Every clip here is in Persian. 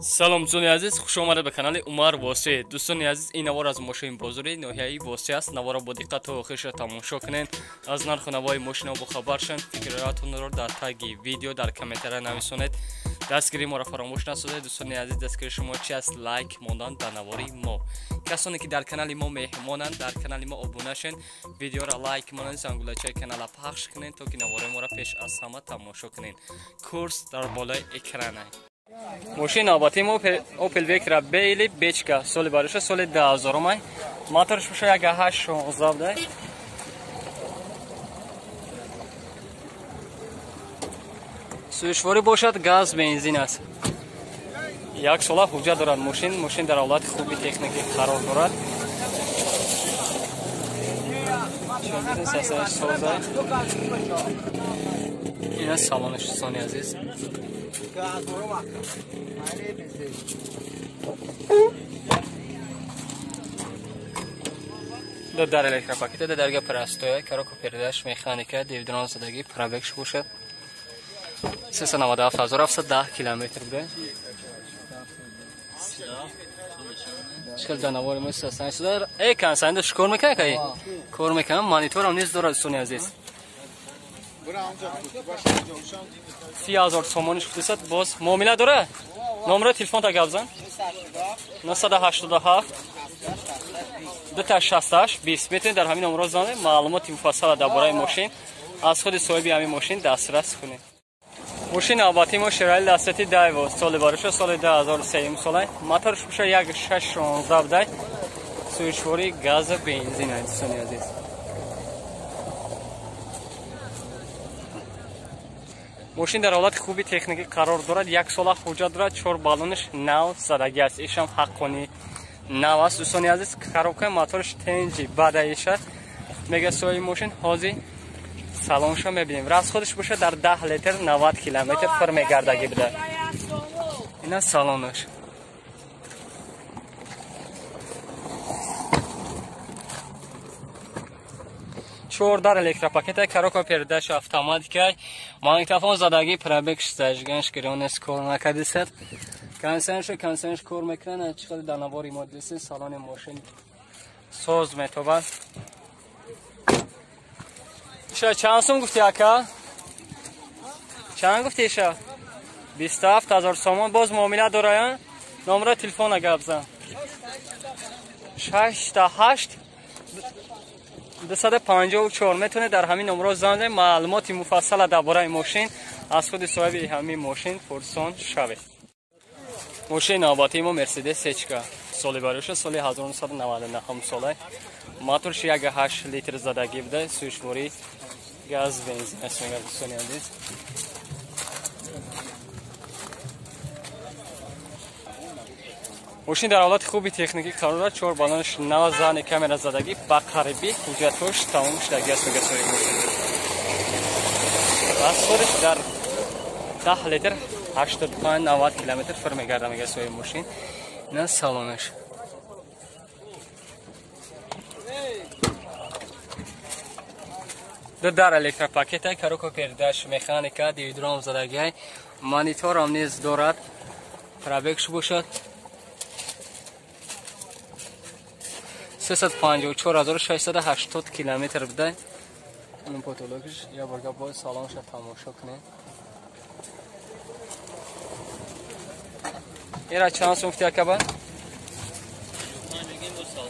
سلام دوستان عزیز، خوش آمدید به کانال عمر واسه. دوستان عزیز، این نوار از ماشین بازاری ناحیه واسه است. نوار با دقت تا آخرش تماشا کنین. از نرخ و نوای ماشین با خبر شین. فکراتون رو در تگ ویدیو در کامنت نویسونید. دستگیری ما را فراموش نسازید. دوستان عزیز، دستگیری شما چی است؟ لایک موندن در نواری ما. کسانی که در کانال ما مهمانند، در کانال ما ابونه شین. ویدیو را لایک مانند زنگولچه کانال پخش کنین تا که نوار ما را پیش از همه تماشا کنین. کورس در بالای اکرانه. ماشین آباتی ما اوپل ویکرا بیلی بیچکا سال بارش سال 2000 مای موتورش میشه 1.8 ده. سویچواری باشد، گاز بنزین است. یک سال حجت دارد ماشین در حالت خوبی تکنیکی قرار دارد. این است سالانش دوستان عزیز. دو در الکتروپاکت درگاه پرستوی کاروکو پرداش مکانیکا دیودران زدگی پرابکش باشد. 397,710 کیلومتر بوده. چقدر جانوری مثل سنجدار ای کانسنده شکر میکنه که کار میکنم مانیتور هم نیست داره دوستان عزیز. 30,000 تومانش بودید باز معامله داره. نمره تلفن تا گپ زن 987 268 20 میتونید در همین نمره زنه معلومات مفصل درباره ماشین از خود صاحب همین ماشین دسترس کنید. ماشین آباتی ما شرایط دستی دایو سال بارش سال 2003 سال موتورش میشه 1.6 ده. سویچواری گاز بنزین است دوستان عزیز. ماشین در حالت خوبی تکنیکی قرار دارد. یک سال حجت دارد. 4 بالونش نو زدگی است. ایش هم حقانی نو است دوستان عزیز. کاروکای موتورش تنجی بعد ایشه میگه سوی ماشین حاضی سالانش میبینیم. راست خودش باشه در 10 لیتر 90 کیلومتر پر میگردگی بده. اینا سالانش. چهار در الکتروپاکت کاروکو پرداش اتوماتیک مانیتور زدگی پرابکش زجگنش گرونس کار نکرده است. کانسنش کار میکنه. چقدر دانواری مدرسه سالن ماشین ساز میتوبه. شا چند سوم گفتی اکا؟ چند گفتی شا؟ 27,000 تومان باز معامله داره. نمره تلفن گپ زن 68 254 میتونه در همین نمره زنگ معلومات مفصل درباره ماشین از خود صاحب همین ماشین پرسان شوید. ماشین آباتی ما مرسدس اچکا سال بارش سال 1999 ساله موتورش 1.8 لیتر زدگی بوده. سویچواری گاز بنزین است میگه دوستان عزیز. ماشین در حالت خوبی تکنیکی قرار دارد. 4 بالونش 9 زن کامera زدگی با قریبی حجتش تمام شده است میگه سوی ماشین. از خودش در 10 لیتر 85 90 کیلومتر پر میگرده میگه سوی ماشین. نه سالانش. دو در الکتروپاکت کاروکو پرداش مکانیکا دیودران زدگی مانیتور هم نیز دارد. پرابکش باشد. 354,680 کیلومتر بوده. این پاتولوژیش یا برگا باز سالانش تماشا کنید. ایرا چند سوم گفتی اکبر؟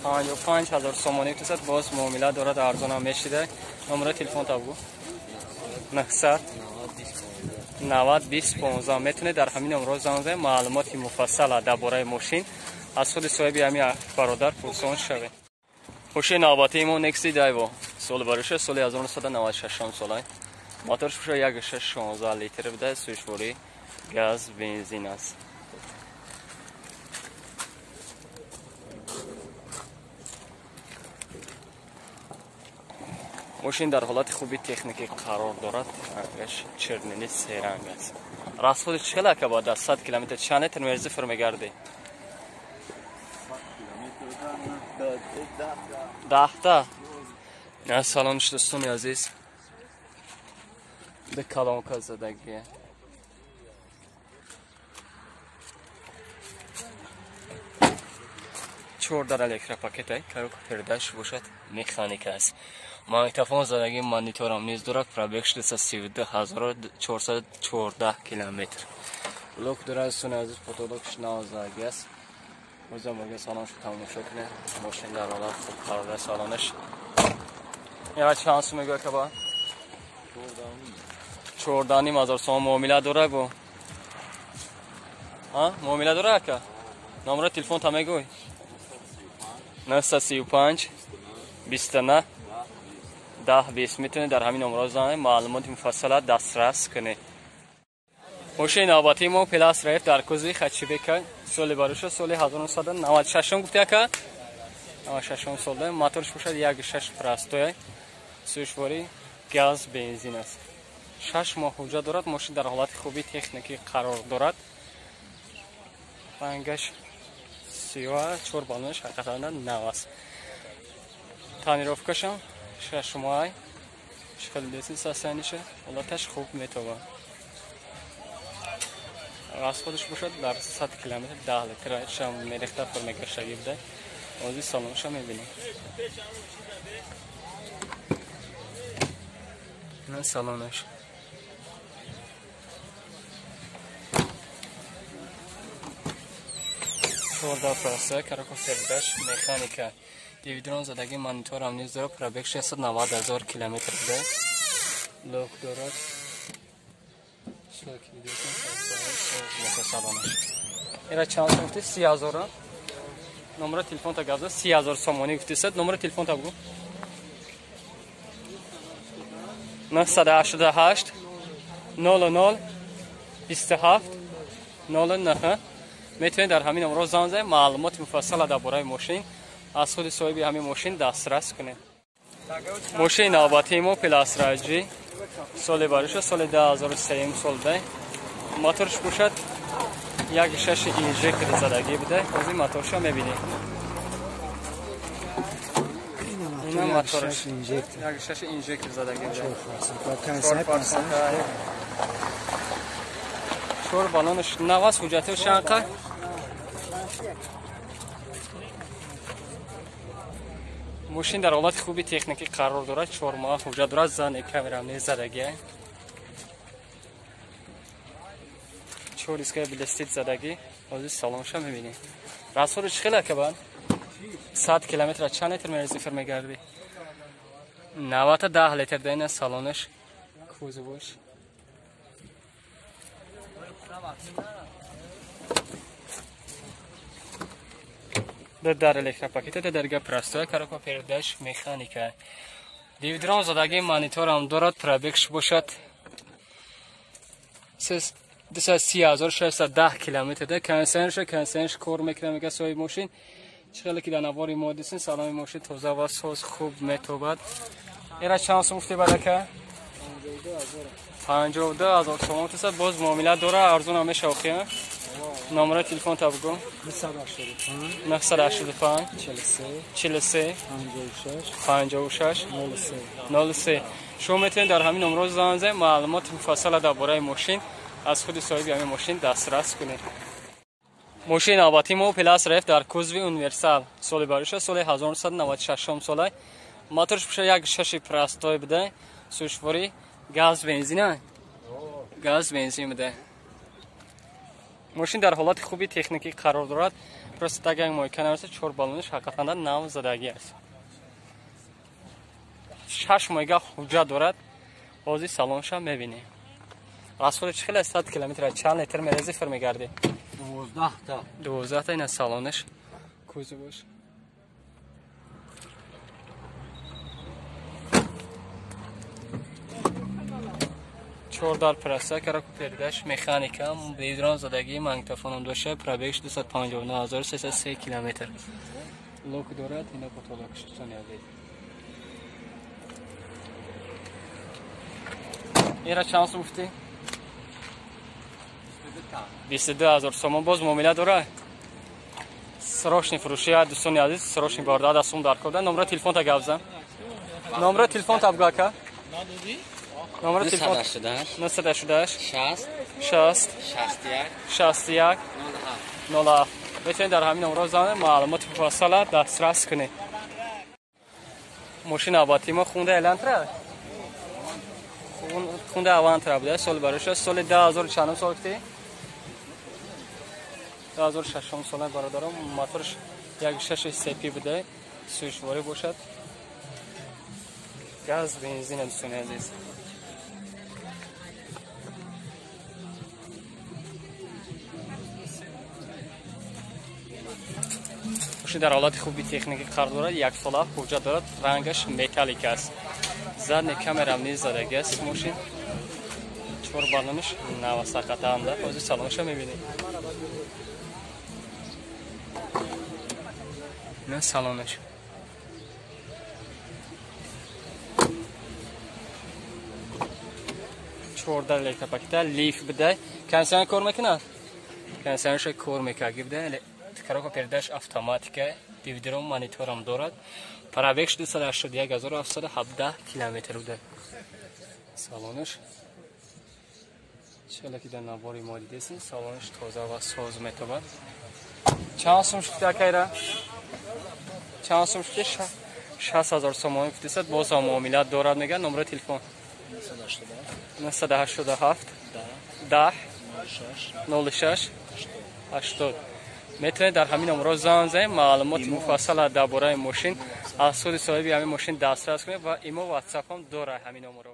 55,000 تومانی است. باز معامله دارد. ارزان هم میشده. نمره تلفن تا بگو 900 90 20 15 میتونه در همین نمره زنگ معلومات مفصل درباره ماشین از خود صاحب همین برادر پرسان شوید. ماشین آباتی ما نکسی دایو سال بارش سال 1996 ساله موتورش میشه 1.6 لیتر بوده. سویچواری گاز بنزین است. ماشین در حالت خوبی تکنیکی قرار دارد. رنگش چرنینی سه رنگ است. راست خودش چقدر که با 100 کیلومتر چند لیتر میرزه فر میگرده؟ 10 تا. نه سالانش دوستان عزیز. به کلام که زدگیه 14 електропакет коробка передач бошад механика аст. Магнитофон задагӣ мониторам низ дорад, пробег 63414 километр. Блок дорад суни азиз потолокш навзаги аст. Озамага салонш тамошо кунед. Мошин дар ҳолат хуб қарор аст салонаш. Я чанд сум мегӯяд ка ба 14,500 сом муомила дорад бо. муомила дорад ка? номер телефон та мегӯй. 935 29 10-20 میتونید در همین نمره زنگ معلومات مفصل دسترس کنید. ماشین نوبتی ما پلاس رفت در کوزوی خچیبک سال باروش سال 1996 گفته که 96 سال ده موتورش باشد 1.6 پرستوی سوشواری گاز بنزین است. 6 ماه حجت دارد. ماشین در حالت خوبی تکنیکی قرار دارد. رنگش سیاه 4 بالونش حقیقتا نو است. تانیروفکش هم 6 ماه شکل لیسنس ساسانیشه ولاتش خوب میتونه راست خودش باشد در 100 کیلومتر 10 لیتر شام میریخته فرمگشتگی بده اوزی سالونش هم میبینیم نه سالونش شورده پرسه کارکو سردش مکانیکا دیویدرون زدگی مانیتور هم نیز داره پرابک 690,000 کیلومتر بوده لوک دارد شلوکی دیدیسون سالانش ایره چند سم گفتی 30,000 نمره تلفون تا گفته 30,000 سامانی گفتی ست نمره تلفون تا بگو 988 00 27 09 میتونید در همین نمره زنگ بزنید معلومات مفصل درباره ماشین از خود صاحب همین ماشین دسترس کنید. ماشین نوبتی ما پلاس راجی سال باروش سال 2003 سال ده موتورش باشد 1.6 اینژکتر زدگی بوده. از این موتورش هم میبینید این موتورش 1.6 اینژکتر زدگی بوده. شور بالونش نواز حجته شنقه ماشین در حالت خوبی تکنیکی قرار دارد. 4 ماه حجت دارد. زن کامرا نیز زدگی 4 اسکای بلستید زدگی از سالونش هم میبینید. راسورش خیلی که بعد 100 کیلومتر چند لیتر میرسی فرمیگردی 90 تا 10 لیتر دین سالونش کوزوش در електропакет درگاه پرستوی کارکو передач механика دیویدرام زدگی مانیتور هم دارد. پرابکش باشد 230,610 کیلومتر ده. کنسنش کار میکنه میگه صاحب ماشین چخیلی که در نواری مادیسین سلام ماشین توزه و سوز خوب میتوبد. ایره چند سو مفتی بده که 52,000 سوم تو باز معامله داره. ارزون همه شوخیه. نمره تلفن تا بگو 985 43 56 03 شما میتونید در همین نمره زنگ بزنید معلومات مفصل درباره ماشین از خود صاحب همین ماشین دسترس کنید. ماشین نوبتی ما پلاس رفت در کوزوی اونیورسال سال باروش سال 1996 سال موتورش بشه 1.6 پرستوی بده سوشواری گاز بنزین بده. ماشین در حالت خوبی تکنیکی قرار دارد. پرست اگر مایکن است 4 بالونش حقیقتا نو زدگی است. 6 ماه حجت دارد. بازی سالونش هم میبینی. راست خیلی 100 کیلومتر چند لیتر میرزی فرمیگردی 12 تا این سالونش کوزوش چوردار پرسه کارکو передач مکانیکا دیویدرام زدگی ماگنیتوفون داشته پرابکش 259,303 کیلومتر لوک دارد. اینا پتولوکش تونیادید ایره چند سو گفتی 22,000 سوم باز معامله داره. سروشنی فروشی دوستان عزیز سروشنی بارده دستم در کرده. نمره تلفن تا گپ بزن. نمره تلفن تا بگو که نمره تلفن 988 60 61 01 07 میتونید در همین نمره زنگ معلومات مفصل دسترس کنید. ماشین آبادی ما خونده الانتره خونده اوانتره بوده. سال برایش سال 2000 چند سال گفتی 2006 سال برادرم موتورش 1.6 سپی بوده. سویچواری باشد گاز بنزین دوستان عزیز. ماشین در حالت خوبی تکنیکی قرار دارد. یک ساله حجت دارد. رنگش متالیک است. زد کامرا نیز زدگی است. ماشین چهار بالونش نو ساخته آمده. بازی سالونش میبینید. نه سالونش 14 لیتر پاکت لیف بده. کنسان کار میکنه. کنسانش کار میکنه. بده. تکرار پرداش اتوماتیکه. دیویدرام مانیتورم دارد. پرابکش 281,717 کیلومتر بوده. سالونش چه لکی در نواری ما دیدیم. سالونش تازه و ساز میتونه. چند سوم شده کیره؟ چند سوم شده؟ 60,000 سوم گفتید. باز هم معاملات دارد میگن. نمره تلفن 987 10 06 80. میتونید در همین نمره زنگ بزنید. معلومات مفصل درباره ماشین از سود صاحب همین ماشین دسترس کنید و ایمو واتساپ هم داره همین نمره.